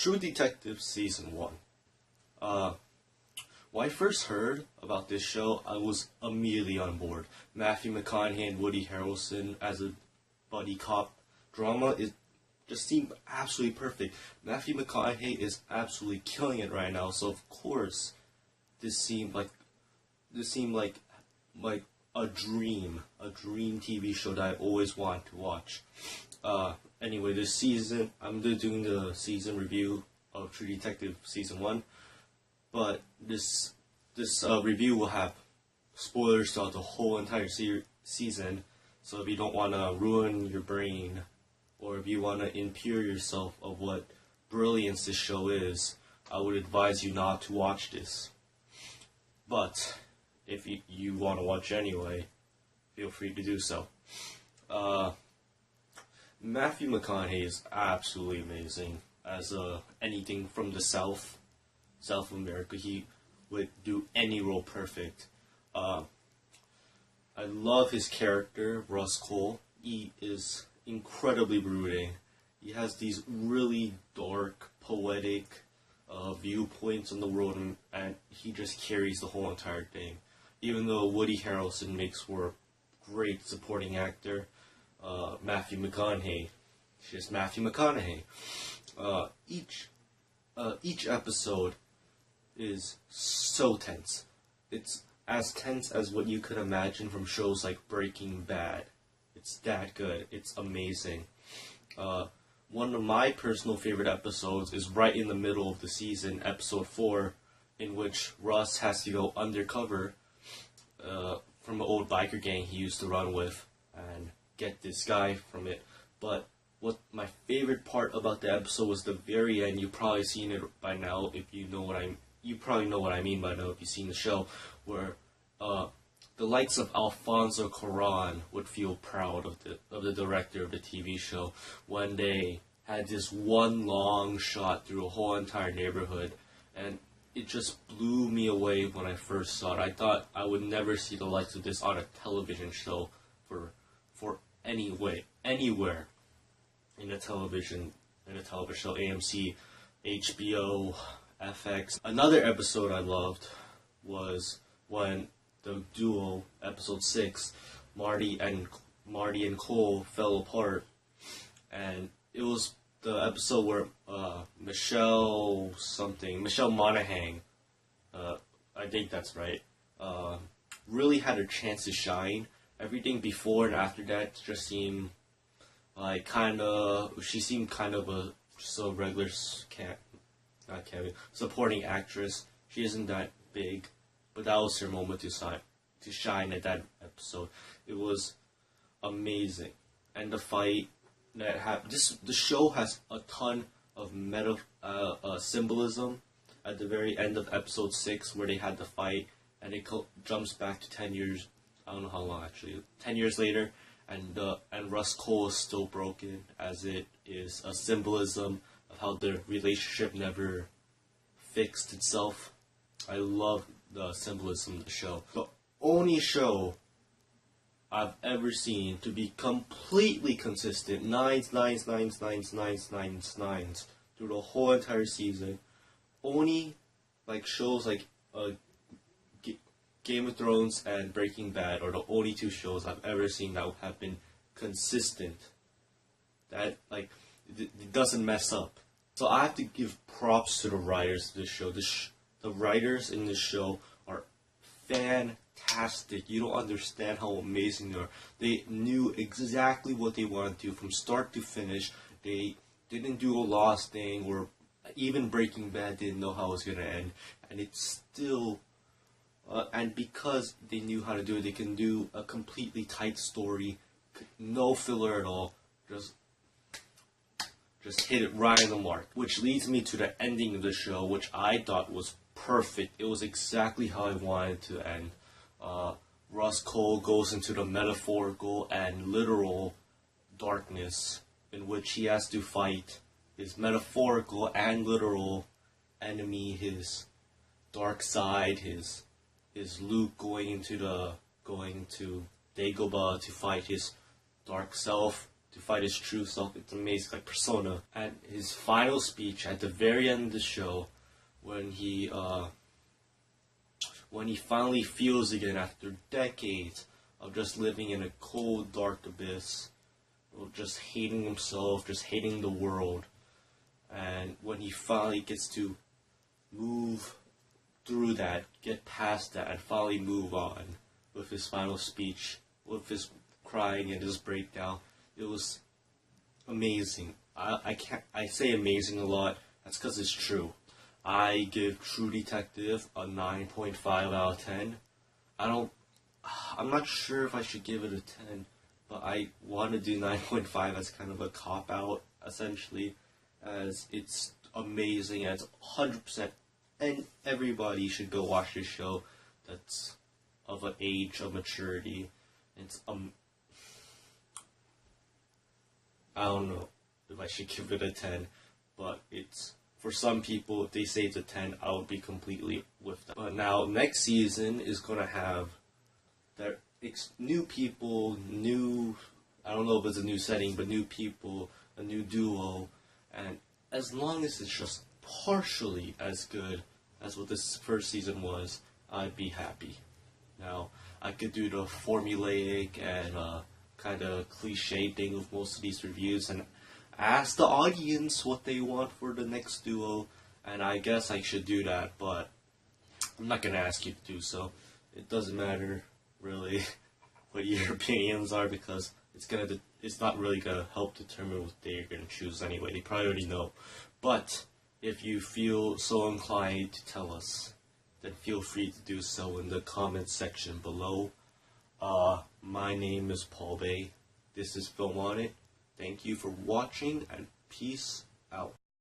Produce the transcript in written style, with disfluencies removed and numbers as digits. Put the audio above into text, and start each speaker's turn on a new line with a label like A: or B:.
A: True Detective Season 1. When I first heard about this show, I was immediately on board. Matthew McConaughey and Woody Harrelson as a buddy cop drama just seemed absolutely perfect. Matthew McConaughey is absolutely killing it right now, so of course this seemed like a dream TV show that I always wanted to watch. Anyway, this season, I'm doing the season review of True Detective Season 1, but this review will have spoilers throughout the whole entire season, so if you don't want to ruin your brain, or if you want to impure yourself of what brilliance this show is, I would advise you not to watch this. But if you want to watch anyway, feel free to do so. Matthew McConaughey is absolutely amazing as anything from the South America. He would do any role perfect. I love his character, Russ Cole. He is incredibly brooding. He has these really dark, poetic viewpoints on the world, and he just carries the whole entire thing. Even though Woody Harrelson makes for a great supporting actor, Matthew McConaughey, just Matthew McConaughey. Each episode is so tense. It's as tense as what you could imagine from shows like Breaking Bad. It's that good. It's amazing. One of my personal favorite episodes is right in the middle of the season, episode 4, in which Russ has to go undercover from an old biker gang he used to run with and get this guy from it. But what my favorite part about the episode was the very end. You've probably seen it by now if you know you probably know what I mean by now if you've seen the show, where the likes of Alfonso Cuarón would feel proud of the director of the TV show when they had this one long shot through a whole entire neighborhood, and it just blew me away when I first saw it. I thought I would never see the likes of this on a television show for anywhere in a television show, AMC, HBO, FX. Another episode I loved was when the duo, episode 6, Marty and Cole fell apart, and it was the episode where Michelle Monaghan, I think that's right, really had a chance to shine. Everything before and after that just seemed like she seemed kind of just a regular supporting actress. She isn't that big, but that was her moment to shine at that episode. It was amazing, and the fight that happened. The show has a ton of symbolism at the very end of episode 6, where they had the fight, and it jumps back to 10 years. I don't know how long actually. 10 years later, and Russ Cole is still broken, as it is a symbolism of how their relationship never fixed itself. I love the symbolism of the show. The only show I've ever seen to be completely consistent, nines through the whole entire season. Only like shows like Game of Thrones and Breaking Bad are the only two shows I've ever seen that have been consistent. That it doesn't mess up. So I have to give props to the writers of this show. The writers in this show are fantastic. You don't understand how amazing they are. They knew exactly what they wanted to do from start to finish. They didn't do a lost thing, or even Breaking Bad didn't know how it was going to end. And it's still... and because they knew how to do it, they can do a completely tight story, no filler at all, just hit it right on the mark. Which leads me to the ending of the show, which I thought was perfect. It was exactly how I wanted it to end. Russ Cole goes into the metaphorical and literal darkness in which he has to fight his metaphorical and literal enemy, his dark side, his Luke going to Dagobah to fight his dark self, to fight his true self. It's amazing, like Persona. And his final speech at the very end of the show, when he finally feels again after decades of just living in a cold, dark abyss, of just hating himself, just hating the world, and when he finally gets to move through that, get past that, and finally move on with his final speech, with his crying and his breakdown, it was amazing. I say amazing a lot. That's because it's true. I give True Detective a 9.5 out of 10. I'm not sure if I should give it a 10, but I want to do 9.5 as kind of a cop-out, essentially, as it's amazing, and it's 100%, and everybody should go watch this show that's of an age of maturity. It's, I don't know if I should give it a 10, but it's, for some people, if they say it's a 10, I would be completely with them. But now, next season is going to have new people, I don't know if it's a new setting, but new people, a new duo, and as long as it's just partially as good as what this first season was, I'd be happy. Now, I could do the formulaic and kind of cliche thing with most of these reviews and ask the audience what they want for the next duo, and I guess I should do that, but I'm not going to ask you to do so. It doesn't matter, really, what your opinions are, because it's not really going to help determine what they're going to choose anyway. They probably already know. But if you feel so inclined to tell us, then feel free to do so in the comments section below. My name is Paul Bay. This is FilmOnIt. Thank you for watching, and peace out.